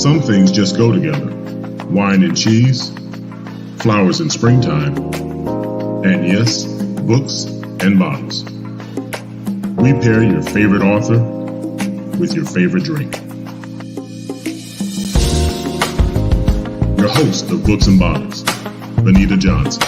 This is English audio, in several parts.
Some things just go together. Wine and cheese, flowers in springtime, and yes, books and bottles. We pair your favorite author with your favorite drink. Your host of Books and Bottles, Benita Johnson.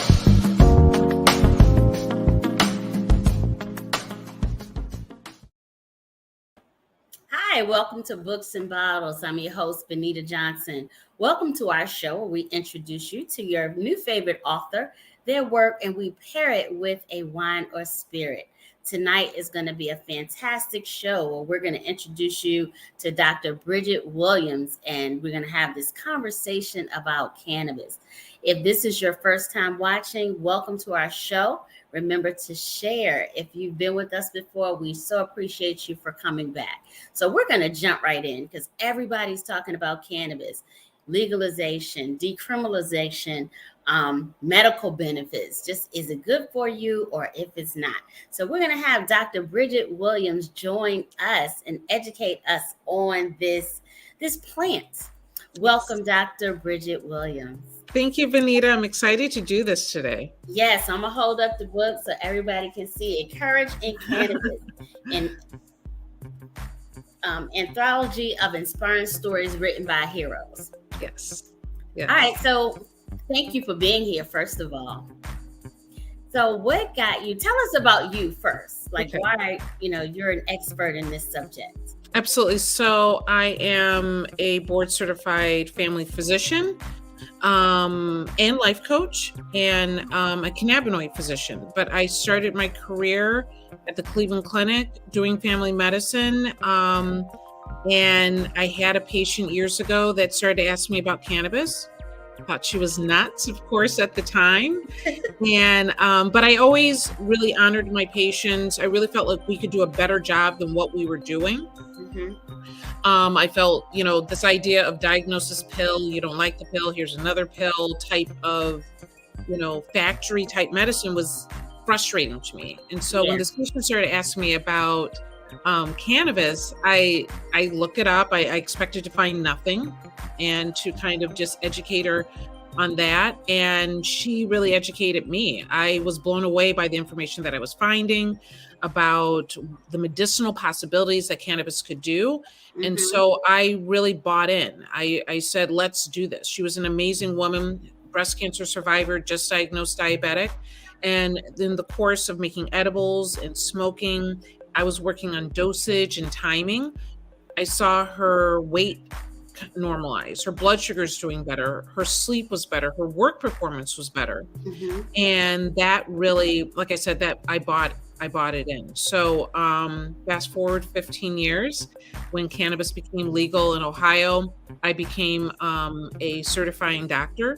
Hi, welcome to Books and Bottles. I'm your host, Benita Johnson. Welcome to our show where we introduce you to your new favorite author, their work, and we pair it with a wine or spirit. Tonight is going to be a fantastic show where we're going to introduce you to Dr. Bridget Williams, and we're going to have this conversation about cannabis. If this is your first time watching, welcome to our show. Remember to share. If you've been with us before, we so appreciate you for coming back. So we're going to jump right in because everybody's talking about cannabis, legalization, decriminalization, medical benefits. Just is it good for you or if it's not? So we're going to have Dr. Bridget Williams join us and educate us on this plant. Welcome, Dr. Bridget Williams. Thank you, Benita. I'm excited to do this today. Yes, I'm going to hold up the book so everybody can see it. Courage in Cannabis, an anthology of inspiring stories written by heroes. Yes. All right, so thank you for being here, first of all. So what got you? Tell us about you first. Why, you're an expert in this subject. Absolutely. So I am a board certified family physician and life coach and a cannabinoid physician. But I started my career at the Cleveland Clinic doing family medicine. And I had a patient years ago that started to ask me about cannabis. I thought she was nuts, of course, at the time. And but I always really honored my patients. I really felt like we could do a better job than what we were doing. Mm-hmm. I felt, this idea of diagnosis pill, you don't like the pill, here's another pill type of, factory type medicine was frustrating to me. And so when this patient started asking me about cannabis, I looked it up. I expected to find nothing and to kind of just educate her on that. And she really educated me. I was blown away by the information that I was finding about the medicinal possibilities that cannabis could do. Mm-hmm. And so I really bought in. I said, let's do this. She was an amazing woman, breast cancer survivor, just diagnosed diabetic. And in the course of making edibles and smoking, I was working on dosage and timing. I saw her weight normalize, her blood sugars doing better, her sleep was better, her work performance was better. Mm-hmm. And that really, like I said, that I bought it in. So fast forward 15 years, when cannabis became legal in Ohio, I became a certifying doctor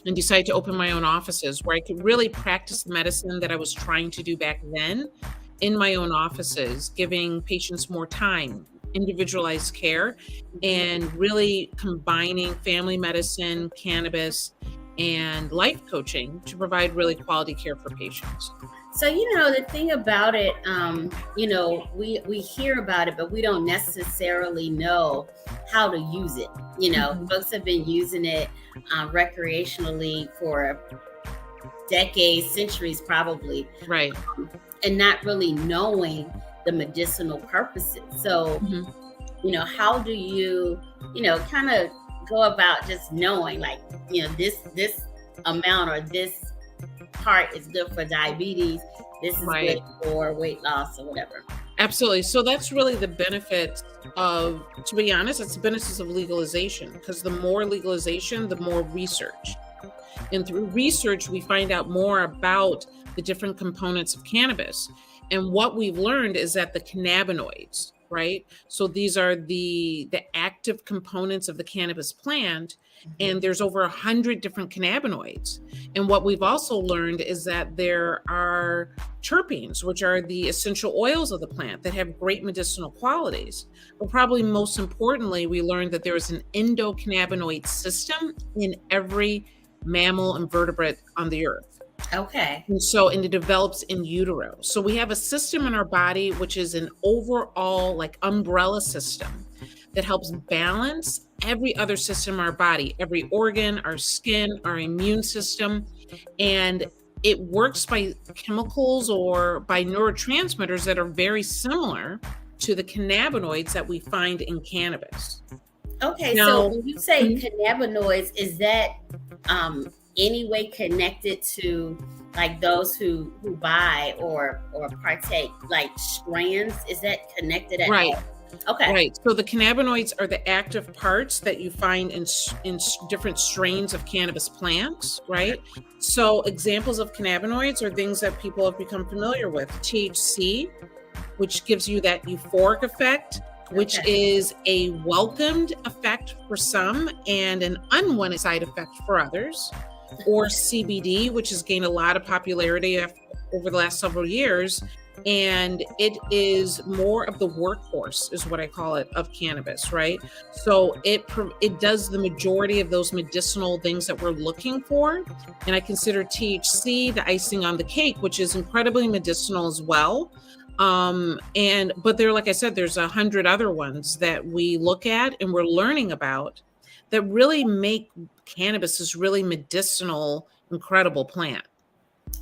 and decided to open my own offices where I could really practice the medicine that I was trying to do back then in my own offices, giving patients more time, individualized care, and really combining family medicine, cannabis, and life coaching to provide really quality care for patients. So, the thing about it, we hear about it, but we don't necessarily know how to use it. Mm-hmm. Folks have been using it recreationally for decades, centuries, probably. Right. And not really knowing the medicinal purposes. So, mm-hmm. How do you, kind of go about just knowing this amount or this part is good for diabetes, this is good for weight loss or whatever. Absolutely. So that's really the benefit of, to be honest, it's the benefits of legalization, because the more legalization, the more research. And through research, we find out more about the different components of cannabis. And what we've learned is that the cannabinoids, right? So these are the active components of the cannabis plant. And there's over 100 different cannabinoids. And what we've also learned is that there are terpenes, which are the essential oils of the plant that have great medicinal qualities. But probably most importantly, we learned that there is an endocannabinoid system in every mammal and vertebrate on the earth. Okay. And it develops in utero. So we have a system in our body, which is an overall like umbrella system that helps balance every other system in our body, every organ, our skin, our immune system. And it works by chemicals or by neurotransmitters that are very similar to the cannabinoids that we find in cannabis. Okay, so Now, when you say mhm, cannabinoids, is that any way connected to like those who buy or partake like strands? Is that connected at right. all? Okay. Right. So the cannabinoids are the active parts that you find different strains of cannabis plants, right? So examples of cannabinoids are things that people have become familiar with. THC, which gives you that euphoric effect, which Okay. is a welcomed effect for some and an unwanted side effect for others. Or CBD, which has gained a lot of popularity over the last several years. And it is more of the workhorse, is what I call it, of cannabis, right? So it does the majority of those medicinal things that we're looking for. And I consider THC the icing on the cake, which is incredibly medicinal as well. But there, like I said, there's 100 other ones that we look at and we're learning about that really make cannabis this really medicinal, incredible plant.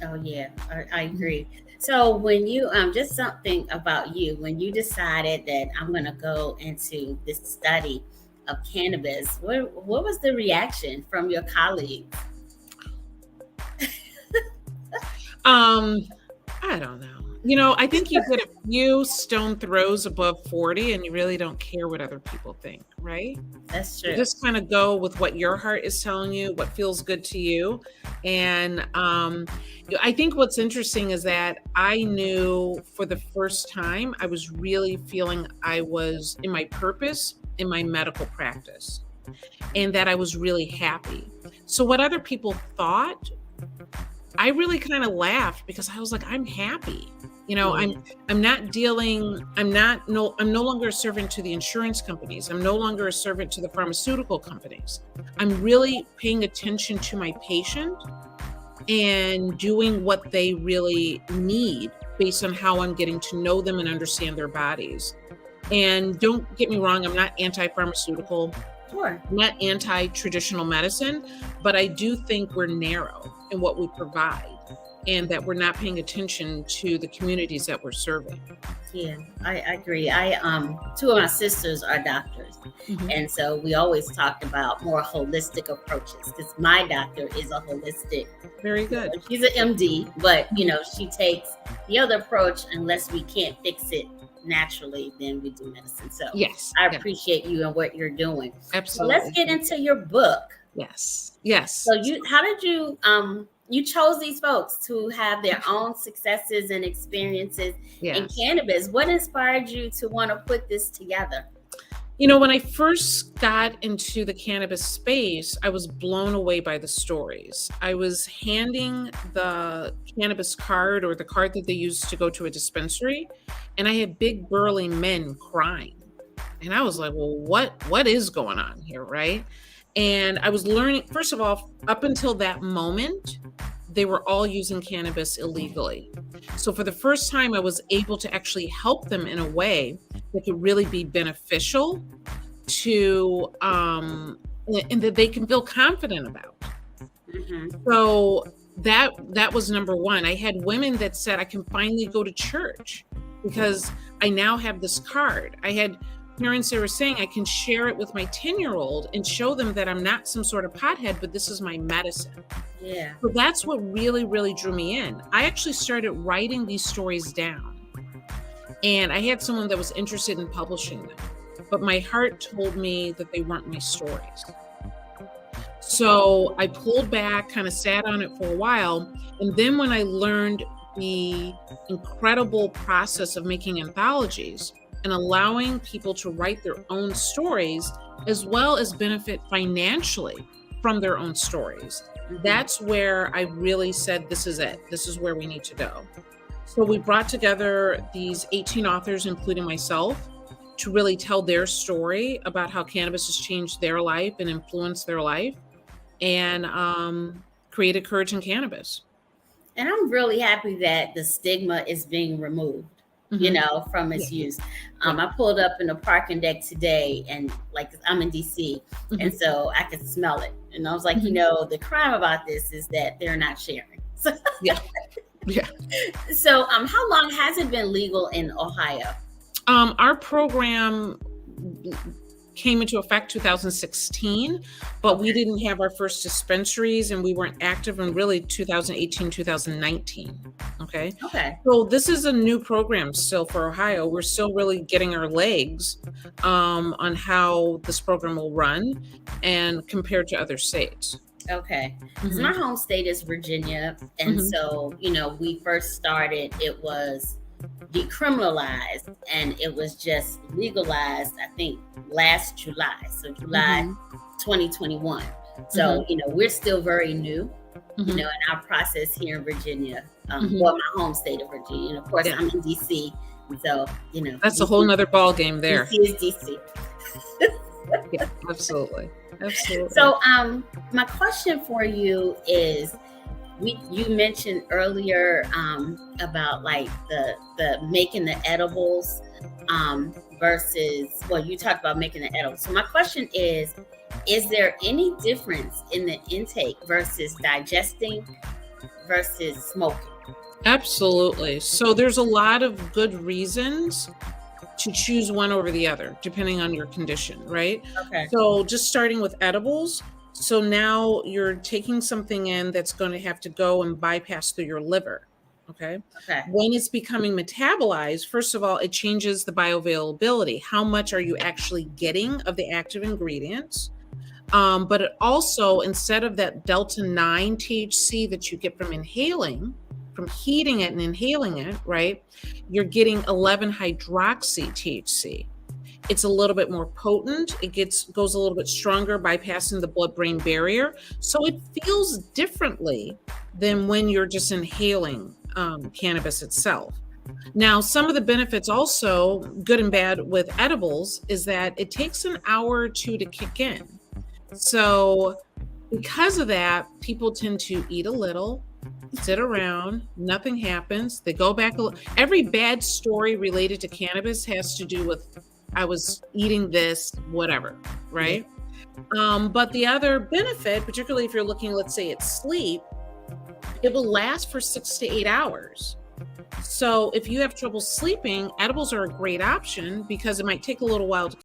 Oh yeah, I agree. So when you just something about you when you decided that I'm going to go into this study of cannabis, what was the reaction from your colleagues? Um, I don't know. I think you get a few stone throws above 40 and you really don't care what other people think, right? That's You true. just kind of go with what your heart is telling you, what feels good to you. And I think what's interesting is that I knew for the first time I was really feeling I was in my purpose in my medical practice and that I was really happy. So, what other people thought, I really kind of laughed because I was like, I'm happy. You know, I'm Yeah. I'm not dealing, I'm no longer a servant to the insurance companies. I'm no longer a servant to the pharmaceutical companies. I'm really paying attention to my patient and doing what they really need based on how I'm getting to know them and understand their bodies. And don't get me wrong, I'm not anti-pharmaceutical. Sure. I'm not anti-traditional medicine, but I do think we're narrow in what we provide and that we're not paying attention to the communities that we're serving. Yeah, I agree. I two of my sisters are doctors, Mhm. and so we always talked about more holistic approaches because my doctor is a holistic. Very good. She's an MD, but Mhm. she takes the other approach unless we can't fix it naturally, then we do medicine. So Yes. I Yeah, appreciate you and what you're doing. So let's absolutely. get into your book. Yes. Yes. So how did you chose these folks to have their own successes and experiences in Yes. cannabis. What inspired you to want to put this together? When I first got into the cannabis space, I was blown away by the stories. I was handing the cannabis card or the card that they use to go to a dispensary, and I had big burly men crying. And I was like, well, what is going on here, right? And I was learning, first of all, up until that moment, they were all using cannabis illegally. So for the first time, I was able to actually help them in a way that could really be beneficial to and that they can feel confident about. Mm-hmm. So that was number one. I had women that said I can finally go to church because I now have this card. I had parents that were saying I can share it with my 10-year-old and show them that I'm not some sort of pothead, but this is my medicine. Yeah. So that's what really, really drew me in. I actually started writing these stories down, and I had someone that was interested in publishing them, but my heart told me that they weren't my stories. So I pulled back, kind of sat on it for a while. And then when I learned the incredible process of making anthologies and allowing people to write their own stories, as well as benefit financially from their own stories, Mm-hmm. that's where I really said, this is it. This is where we need to go. So we brought together these 18 authors, including myself, to really tell their story about how cannabis has changed their life and influenced their life, and created Courage in Cannabis. And I'm really happy that the stigma is being removed, you Mhm. know, from its Yeah. use. Yeah. I pulled up in the parking deck today, and like I'm in DC, and Mhm. so I could smell it. And I was like, you Mhm. know, the crime about this is that they're not sharing. Yeah. Yeah. So, how long has it been legal in Ohio? Our program came into effect 2016, but we Okay. didn't have our first dispensaries and we weren't active in really 2018, 2019. Okay. Okay. So this is a new program still for Ohio. We're still really getting our legs on how this program will run and compared to other states. Okay. Because Hmm. my home state is Virginia. And Hmm. so, you know, we first started, it was decriminalized and it was just legalized, I think, last July. So, July Hmm. 2021. Hmm. So, you know, we're still very new, you Hmm. know, in our process here in Virginia, Hmm. well, my home state of Virginia. And of course, Yeah, I'm in DC. And so, you know, that's a whole nother ball game there. DC is DC. Yeah, absolutely, absolutely. So, my question for you is, you mentioned earlier about like the making the edibles versus, well, you talked about making the edibles. So my question is there any difference in the intake versus digesting versus smoking? Absolutely. So there's a lot of good reasons to choose one over the other, depending on your condition, right? Okay. So just starting with edibles. So now you're taking something in that's going to have to go and bypass through your liver. Okay. Okay. When it's becoming metabolized, first of all, it changes the bioavailability. How much are you actually getting of the active ingredients? But it also, instead of that delta 9 THC that you get from inhaling, from heating it and inhaling it, right? You're getting 11 hydroxy THC. It's a little bit more potent. It goes a little bit stronger, bypassing the blood-brain barrier. So it feels differently than when you're just inhaling cannabis itself. Now, some of the benefits also, good and bad with edibles, is that it takes an hour or two to kick in. So, because of that, people tend to eat a little, sit around, nothing happens. They go back. Every bad story related to cannabis has to do with I was eating this, whatever, Yeah. right? But the other benefit, particularly if you're looking, let's say, at sleep, it will last for 6 to 8 hours. So if you have trouble sleeping, edibles are a great option because it might take a little while to